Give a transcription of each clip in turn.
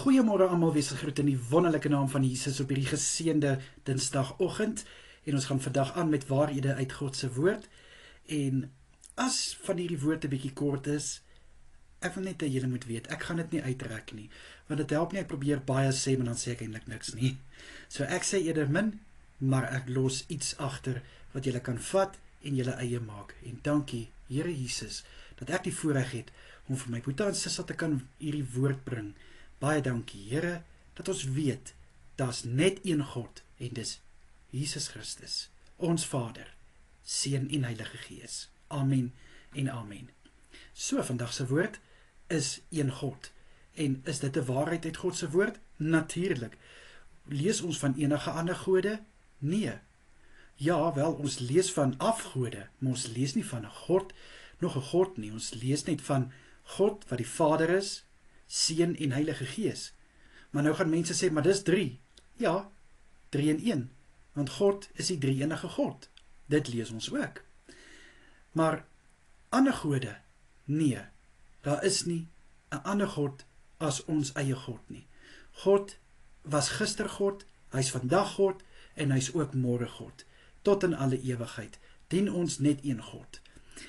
Goeiemôre almal, wees gegroet in die wonderlike naam van Jesus op hierdie geseënde Dinsdagoggend. En ons gaan vandag aan met waarhede uit God se woord. En as van hierdie woord 'n bietjie kort is, ek wil net hê julle moet weet, ek gaan dit nie uitrek nie, want dit help nie, ek probeer baie sê, maar dan sê ek eintlik niks nie. So ek sê eerder min, maar ek los iets agter wat julle kan vat en julle eie maak. En dankie, Here Jesus, dat ek die voorreg het om vir my Boeta en Sissa te kan hierdie woord bring. Baie dankie, Here, dat ons weet, daar's net een God, en dis Jesus Christus, ons Vader, Seun en Heilige Gees. Amen en amen. So, vandag se woord is een God. En is dit 'n waarheid uit God se woord? Natuurlik. Lees ons van enige ander gode? Nee. Ja, wel, ons lees van afgode, maar ons lees nie van 'n God, nog 'n God nie. Ons lees net van God wat die Vader is, Seun en Heilige Gees. Maar nou gaan mense sê, maar dis 3. Ja, 3 in 1, want God is die drie-enige God. Dit lees ons ook. Maar ander gode? Nee, daar is nie 'n ander God as ons eie God nie. God was gister God, hy's vandag God en hy's ook môre God. Tot in alle ewigheid dien ons net een God.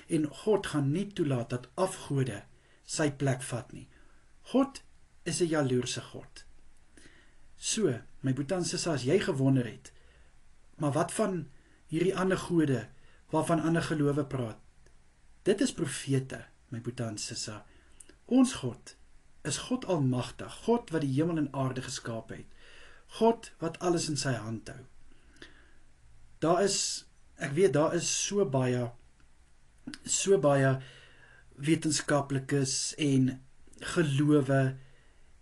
En God gaan nie toelaat dat afgode sy plek vat nie. God is 'n jaloerse God. So, my Boeta en Sissa, as jy gewonder het, maar wat van hierdie ander gode waarvan ander gelowe praat? Dit is profete, my Boeta en Sissa. Ons God is God almagtig, God wat die hemel en aarde geskaap het, God wat alles in sy hand hou. Ek weet daar is so baie wetenskaplikes en gelowe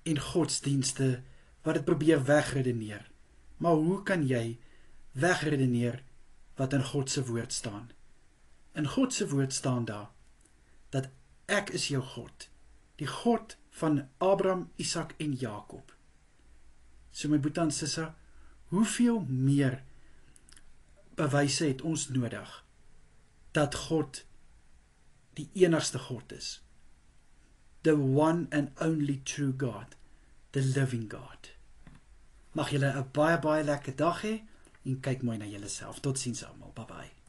en godsdienste wat dit probeer wegredeneer. Maar hoe kan jy wegredeneer wat in God se woord staan? In God se woord staan daar dat ek is jou God, die God van Abraham, Isak en Jakob. So my Boeta en Sissa, hoeveel meer bewyse het ons nodig dat God die enigste God is? The one and only true God, the living God. Mag julle 'n baie lekker dag hê en kyk mooi na julleself. Totsiens almal. Bye bye.